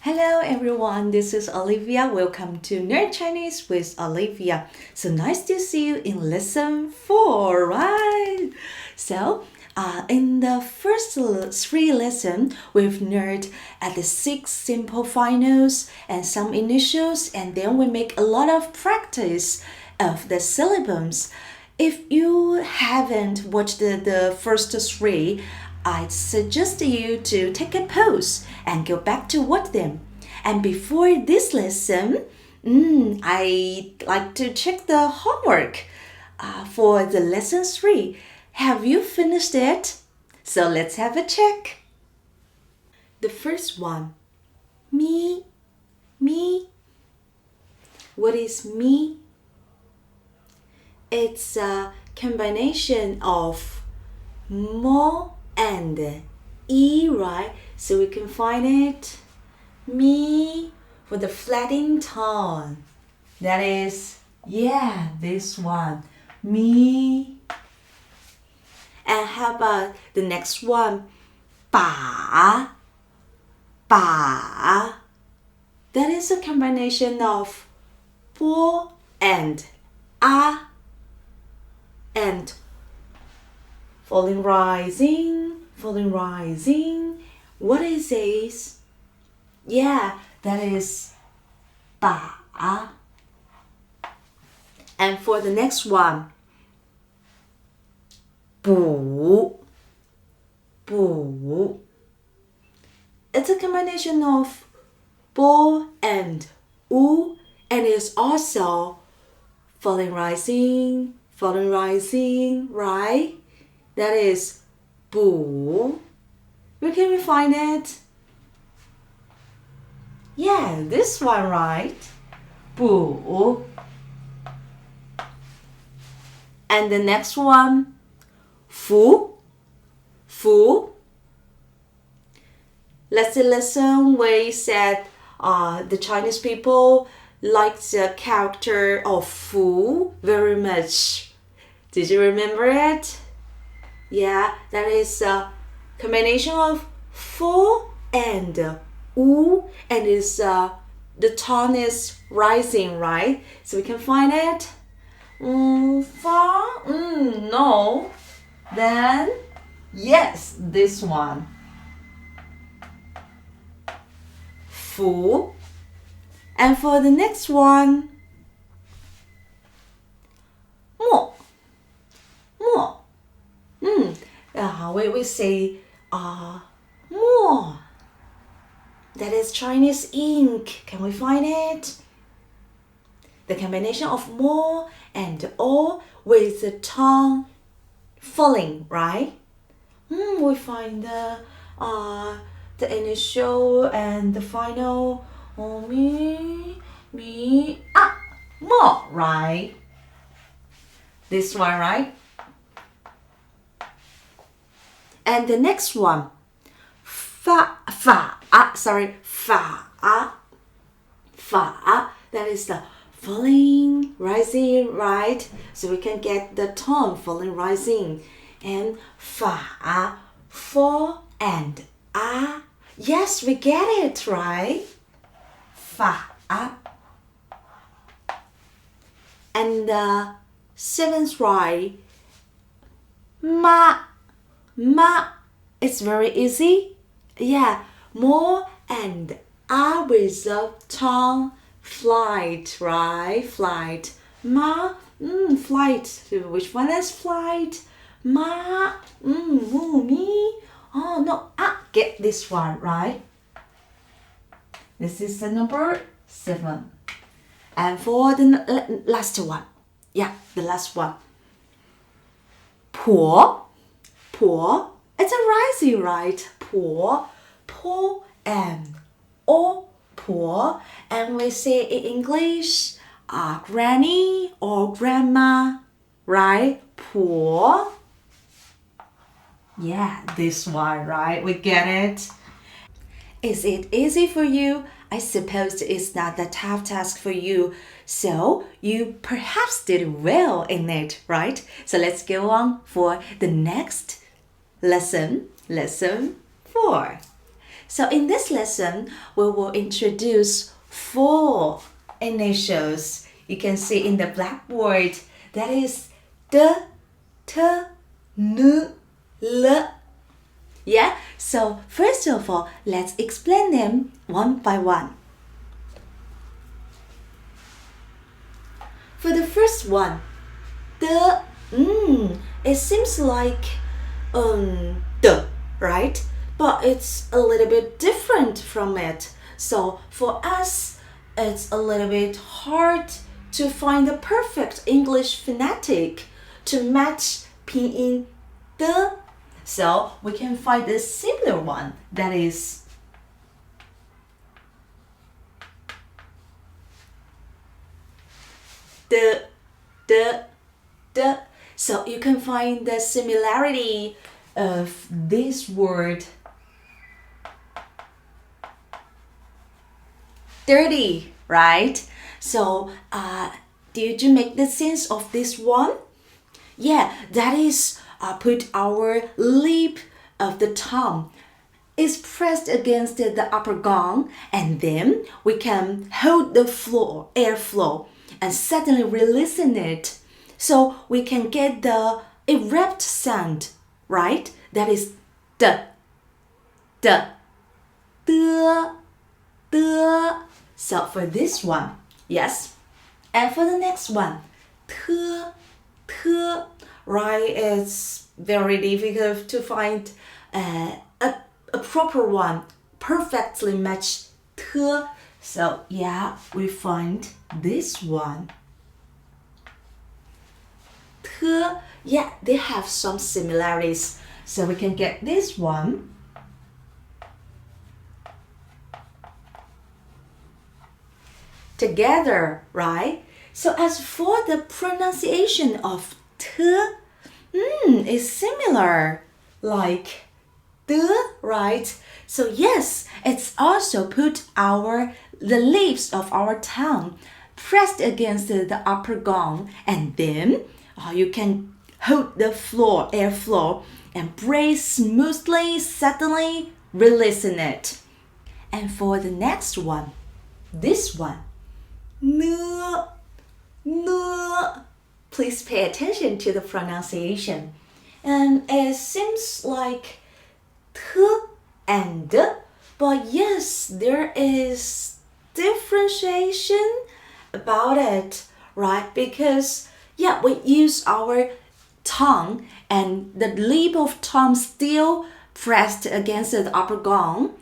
Hello everyone, this is Olivia. Welcome to Nerd Chinese with Olivia. So nice to see you in lesson 4, right? So, in the first 3 lessons, we've learned at the 6 simple finals and some initials, and then we make a lot of practice of the syllables. If you haven't watched the first 3, I'd suggest you to take a pause and go back to watch them. And before this lesson, I like to check the homework for the lesson 3. Have you finished it? So let's have a check. The first one, me. What is me? It's a combination of mo and e, right? So we can find it. Me for the flattened tone. That is, this one. Me. And how about the next one? Ba. That is a combination of bo and a and falling, rising. What is this? That is ba. And for the next one, bu. It's a combination of bo and u, and it's also falling, rising, right? That is bu. Where can we find it? This one, right? Bu. And the next one, fu. Let's listen where he said the Chinese people like the character of fu very much. Did you remember it? That is a combination of fu and u, and is the tone is rising, right? So we can find it. Fa, no. Then, yes, this one. Fu. And for the next one, mo. We say mo. That is Chinese ink. Can we find it? The combination of mo and o with the tongue falling, right? We find the initial and the final. Mo, right? This one, right? And the next one, fa. That is the falling, rising, right? So we can get the tone falling, rising. And fa, fo, and a. Yes, we get it, right? Fa. And the 7th, right? Ma. It's very easy. Mo and a with the tongue flight, right? Flight. Ma, flight. Which one is flight? Ma, me. Oh, no, get this one, right? This is the number 7. And for the last one. The last one. Po. It's a rising, right? Po and o, po. And we say in English, granny or grandma, right? Po. This one, right? We get it. Is it easy for you? I suppose it's not a tough task for you. So you perhaps did well in it, right? So let's go on for the next lesson 4. So in this lesson, we will introduce 4 initials. You can see in the blackboard, that is D, T, N, L. Yeah, so first of all, let's explain them one by one. For the first one, the it seems like the, right? But it's a little bit different from it. So for us, it's a little bit hard to find the perfect English phonetic to match Pinyin the. So we can find a similar one, that is the. So you can find the similarity of this word dirty, right? So did you make the sense of this one? Yeah, that is put our lip of the tongue is pressed against the upper gum, and then we can hold the airflow and suddenly releasing it. So we can get the abrupt sound, right? That is the. So for this one, yes. And for the next one, t, right? It's very difficult to find a proper one, perfectly matched t. So yeah, we find this one. Yeah, they have some similarities. So we can get this one. Together, right? So as for the pronunciation of t, is similar, like the, right? So yes, it's also put the lips of our tongue pressed against the upper gum, and then you can hold the airflow and breathe smoothly, suddenly releasing it. And for the next one, this one, n. Please pay attention to the pronunciation. And it seems like t and d, but yes, there is differentiation about it, right? Because yeah, we use our tongue and the lip of tongue still pressed against the upper gum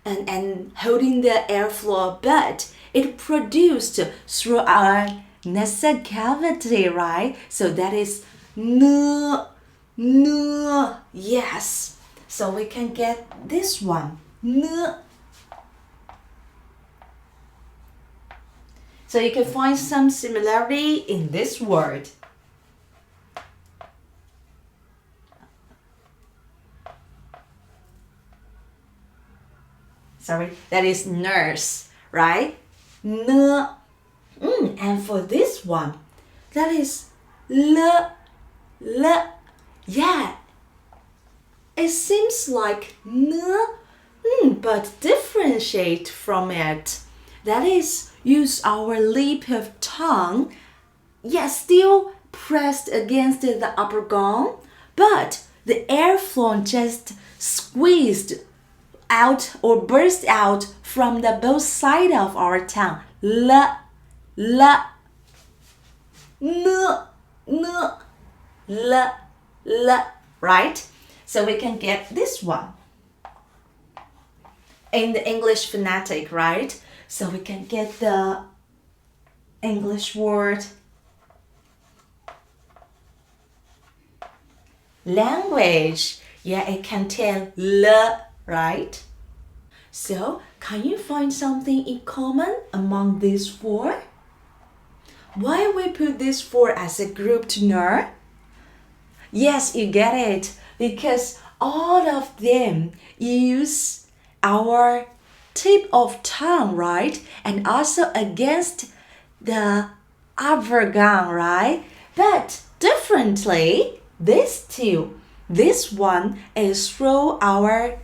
and holding the airflow, but it produced through our nasal cavity, right? So that is n, yes. So we can get this one, n. So you can find some similarity in this word. Sorry, that is nurse, right? N. And for this one, that is l. Yeah, it seems like n, but differentiate from it. That is, use our lip of tongue, yes, still pressed against the upper gum, but the airflow just squeezed out or burst out from the both sides of our tongue. L, n, l, right? So we can get this one in the English phonetic, right? So we can get the English word language. Yeah, it contains l, right? So can you find something in common among these 4? Why we put these 4 as a group to know? Yes, you get it. Because all of them use our tip of tongue, right? And also against the upper gum, right? But differently, these two, this one is through our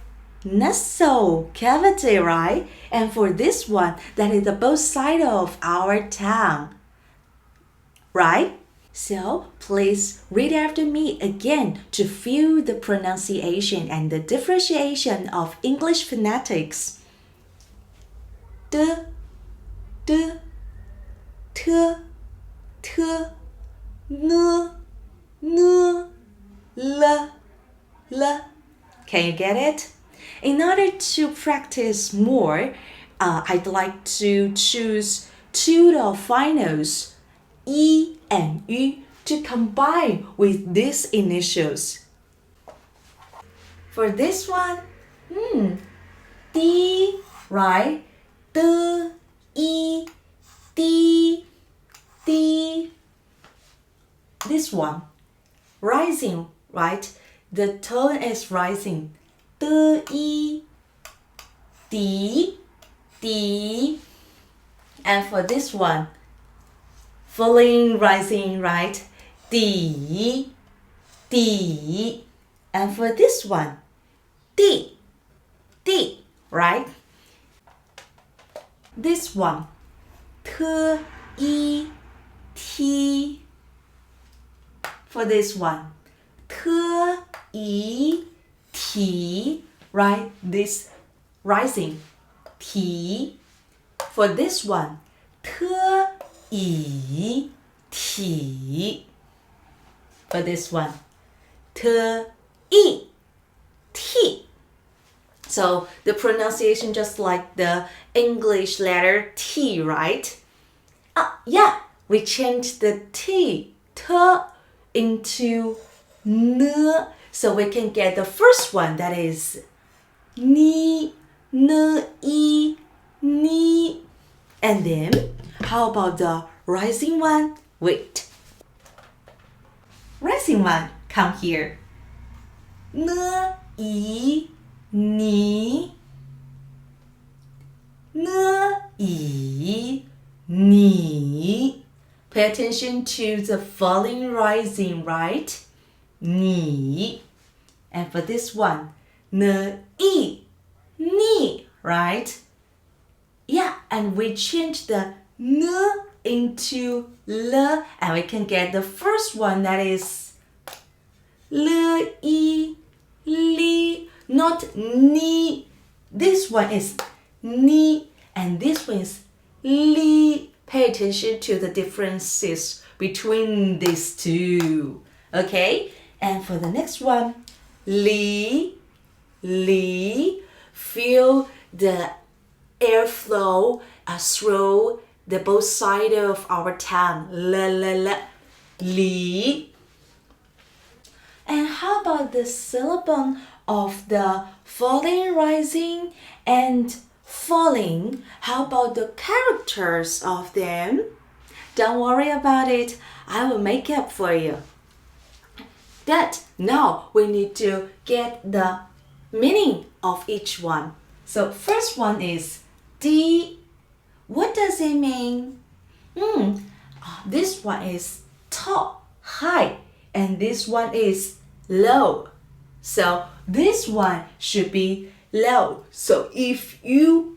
nasal cavity, right? And for this one, that is the both side of our tongue, right? So please read after me again to feel the pronunciation and the differentiation of English phonetics. D, d, t, t, n, n, l, l. Can you get it? In order to practice more, I'd like to choose two of finals, E and U, to combine with these initials. For this one, D, right? D, E, D, D. This one, rising, right? The tone is rising. D, E, D, D. And for this one, falling, rising, right? D, D. And for this one, D, D, right? This one, T, E, T. For this one, T, E, T, right? This rising, T. For this one, T, E, T. For this one, T, E, T. So the pronunciation just like the English letter T, right? Yeah, we changed the T, into N, so we can get the first one, that is Ni, N, E, Ni. And then, how about the rising one? Wait. Rising one, come here. N, E, Ni. N, E, Ni. Pay attention to the falling, rising, right? Ni. And for this one, N, E, Ni, right? Yeah, and we change the N into L, and we can get the first one, that is L, E, Li, not Ni. This one is Ni, and this one is Li. Pay attention to the differences between these two. Okay? And for the next one, Li, Li. Feel the airflow through the both sides of our tongue. La, la, la. Li. And how about the syllable of the falling, rising, and falling? How about the characters of them? Don't worry about it. I will make up for you. That now we need to get the meaning of each one. So first one is D. What does it mean? This one is tall, high, and this one is low. So this one should be low. So if you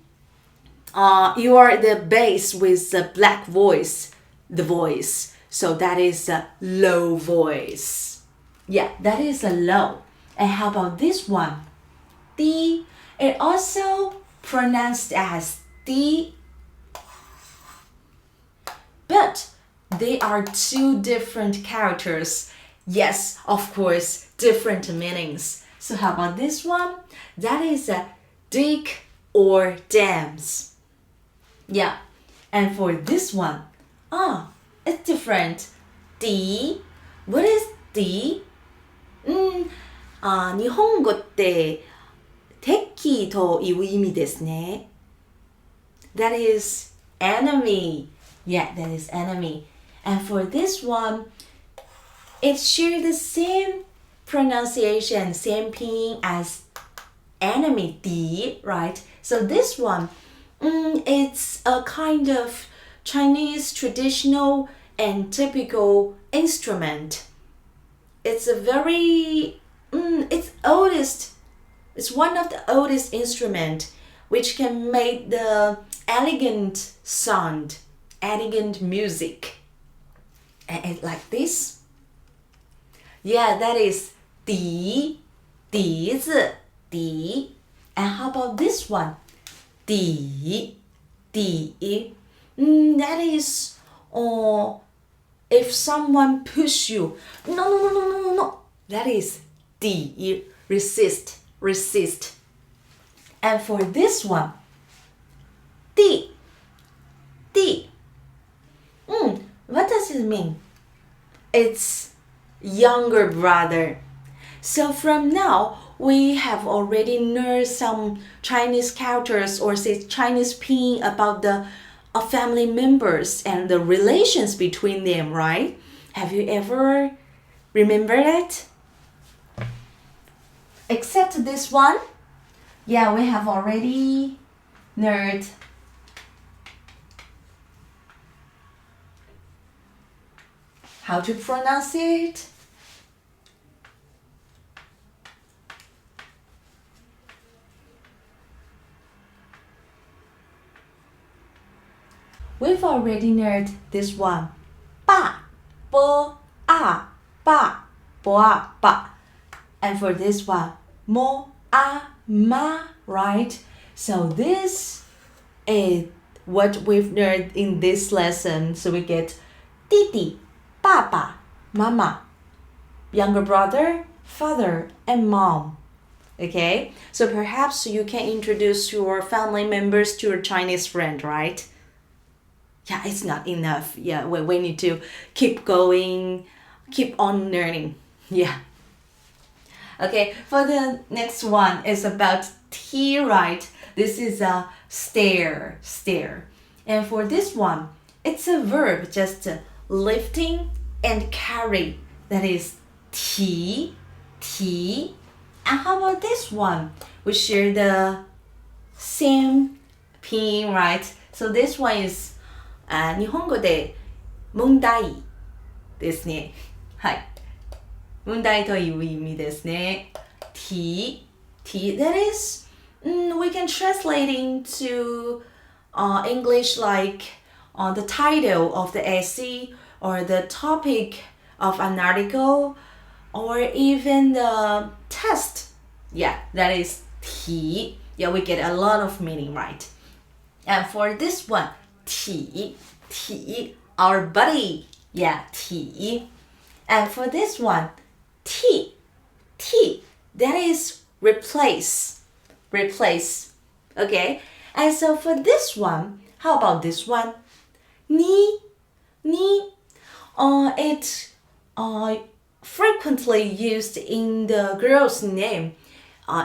are the bass with the black voice, the voice, so that is a low voice. Yeah, that is a low. And how about this one? D. It also pronounced as D, but they are two different characters. Yes, of course, different meanings. So how about this one? That is a dig or dams. Yeah, and for this one, it's different. D. What is D? 日本語って敵という意味ですね。That is enemy. Yeah, that is enemy. And for this one, it shares the same pronunciation, same pinyin as enemy, D, right? So this one, it's a kind of Chinese traditional and typical instrument. It's a very, it's oldest It's one of the oldest instruments which can make the elegant sound, elegant music. And it's like this. Yeah, that is 笛,笛子,笛. And how about this one? 笛,笛. That is if someone push you. No. That is 笛, resist, resist. And for this one, 弟, 弟. What does it mean? It's younger brother. So from now, we have already learned some Chinese characters or say Chinese pinyin about the family members and the relations between them, right? Have you ever remembered it? Except this one. Yeah, we have already learned how to pronounce it. We've already learned this one. Ba, bo, a, ba, bo, a, ba. And for this one, mo, a, ma, right? So this is what we've learned in this lesson. So we get 弟弟, 爸爸, mama, younger brother, father, and mom. Okay? So perhaps you can introduce your family members to your Chinese friend, right? Yeah, it's not enough. Yeah, we need to keep going, keep on learning. Yeah. Okay, for the next one is about T, right? This is a stare. And for this one, it's a verb, just lifting and carry. That is T. And how about this one? We share the same pinyin, right? So this one is 日本語で問題ですね。はい。問題という意味ですね。T, that is, we can translate into English like the title of the essay or the topic of an article or even the test. Yeah, that is T. Yeah, we get a lot of meaning, right? And for this one, T, our buddy. Yeah, T. And for this one, T, that is replace. Okay? And so for this one, how about this one? Ni. It frequently used in the girl's name,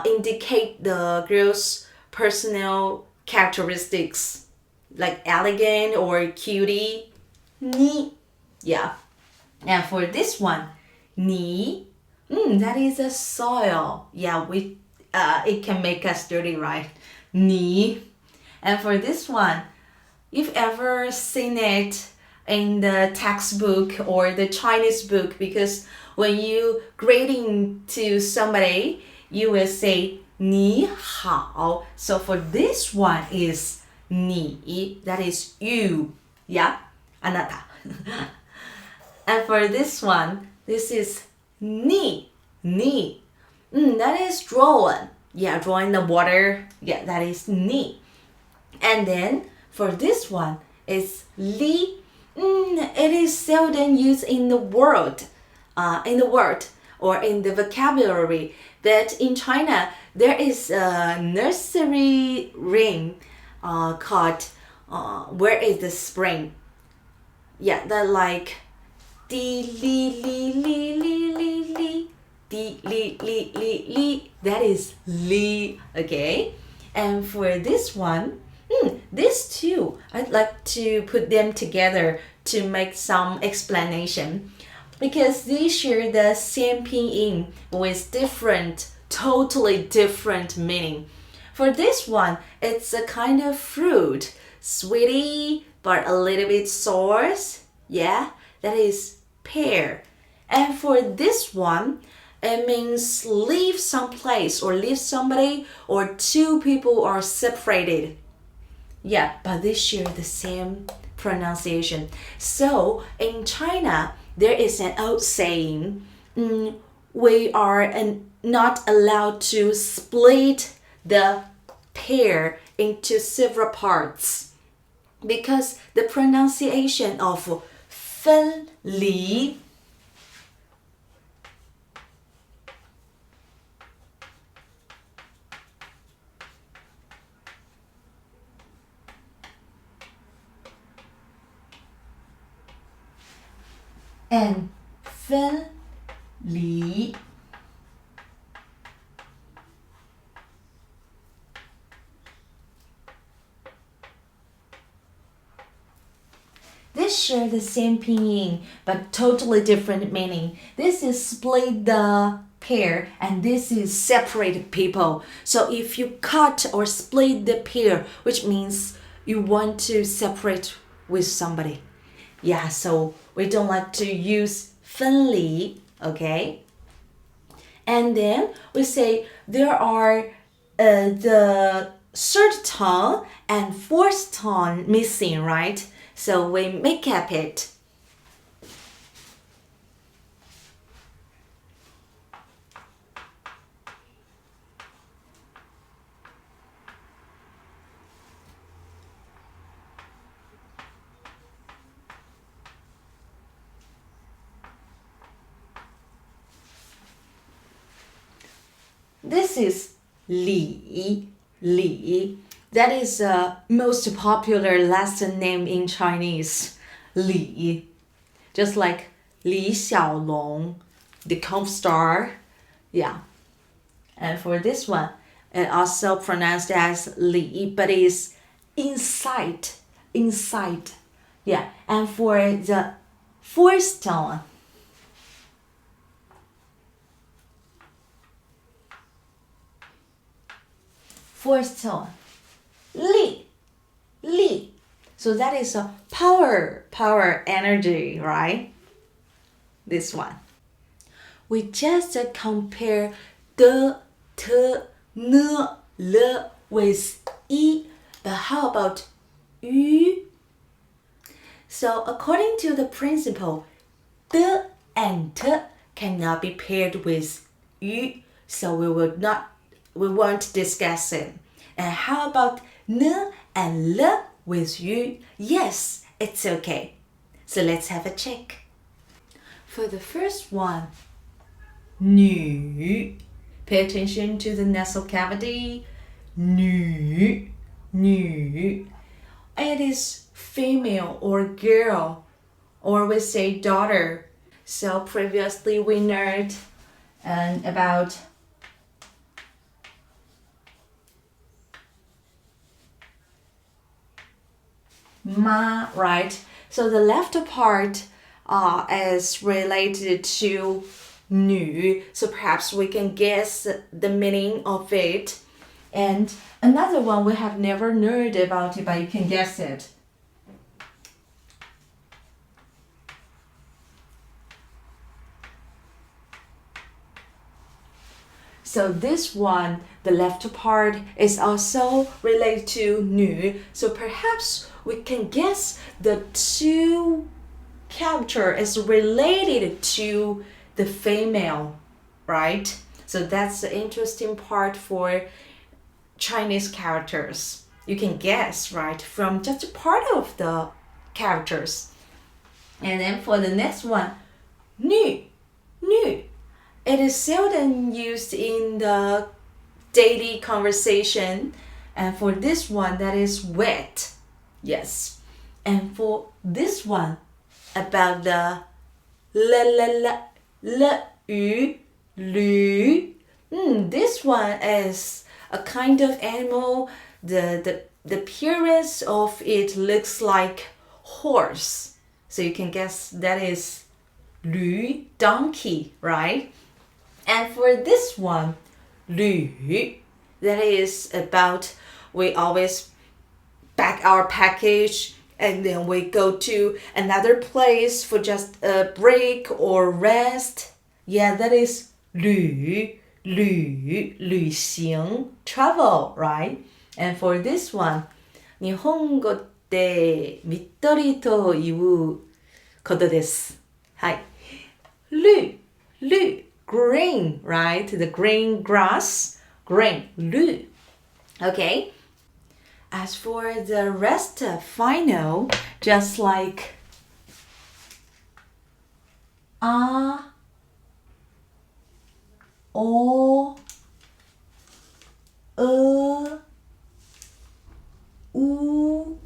indicate the girl's personal characteristics like elegant or cutie. Ni. Yeah. And for this one, ni, that is a soil. Yeah, it can make us dirty, right? Ni. And for this one, you've ever seen it in the textbook or the Chinese book, because when you grading to somebody, you will say 你好. So for this one is 你, that is you. Yeah, あなた. And for this one, this is 你. That is drawing. Yeah, drawing the water. Yeah, that is 你. And then for this one, it's li. It is seldom used in the word or in the vocabulary. But in China, there is a nursery rhyme called Where is the Spring? Yeah, that like di li li li li li li di li li li li. That is li. Okay, and for this one, these two, I'd like to put them together to make some explanation, because they share the same pinyin with totally different meaning. For this one, it's a kind of fruit, sweety but a little bit sour. Yeah, that is pear. And for this one, it means leave someplace or leave somebody, or two people are separated. Yeah, but they share the same pronunciation. So in China, there is an old saying, we are not allowed to split the pair into several parts because the pronunciation of 分离 and 分离 They share the same pinyin, but totally different meaning. This is split the pair, and this is separate people. So if you cut or split the pair, which means you want to separate with somebody. Yeah, so we don't like to use 分离, okay? And then we say there are the third tone and fourth tone missing, right? So we make up it. This is 李 That is the most popular last name in Chinese. 李 Just like Li Xiaolong, the Kung star. Yeah. And for this one, it also pronounced as Li, but it's inside. Yeah. And for the fourth tone, li. So that is a power energy, right? This one. We just compare the, t, n, l with i. But how about yu? So according to the principle, the and t cannot be paired with yu. So we won't discuss it. And how about n and l with yu? Yes, it's okay. So let's have a check. For the first one, 女. Pay attention to the nasal cavity. 女. It is female or girl, or we say daughter. So previously we learned about ma, right? So the left part is related to 女, so perhaps we can guess the meaning of it. And another one we have never learned about it, but you can guess it. So this one, the left part, is also related to 女. So perhaps we can guess the two character is related to the female, right? So that's the interesting part for Chinese characters. You can guess, right, from just a part of the characters. And then for the next one, 女. It is seldom used in the daily conversation. And for this one, that is wet. Yes. And for this one, about the lü. This one is a kind of animal. The appearance of it looks like horse. So you can guess that is 驴, donkey, right? And for this one, 驴, that is about we always pack our package and then we go to another place for just a break or rest. Yeah, that is 旅行 travel, right? And for this one, 日本語ってみっとりということです。はい。绿 green, right? The green grass, green, 绿 Okay. As for the rest final, just like o, u.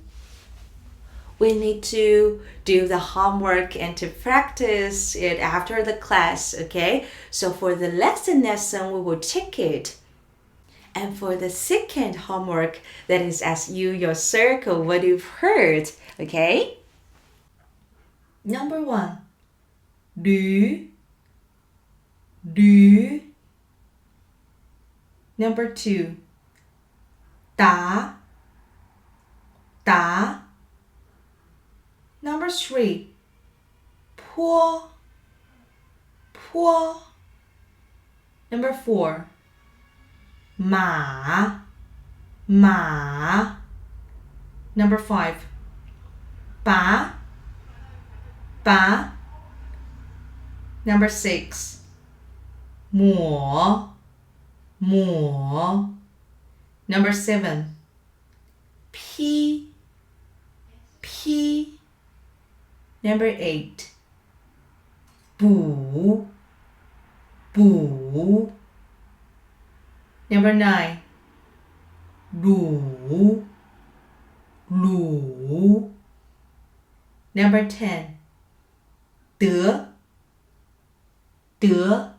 We need to do the homework and to practice it after the class, okay? So for the lesson, we will check it. And for the second homework, that is as you circle what you've heard, okay? Number 1. 驴 Number 2. 打 Number 3. 坡 Number 4. 马 Number 5. 拔 Number 6. 抹 Number 7. 劈 Number 8. 补 Number 9. 卤 Number 10. 得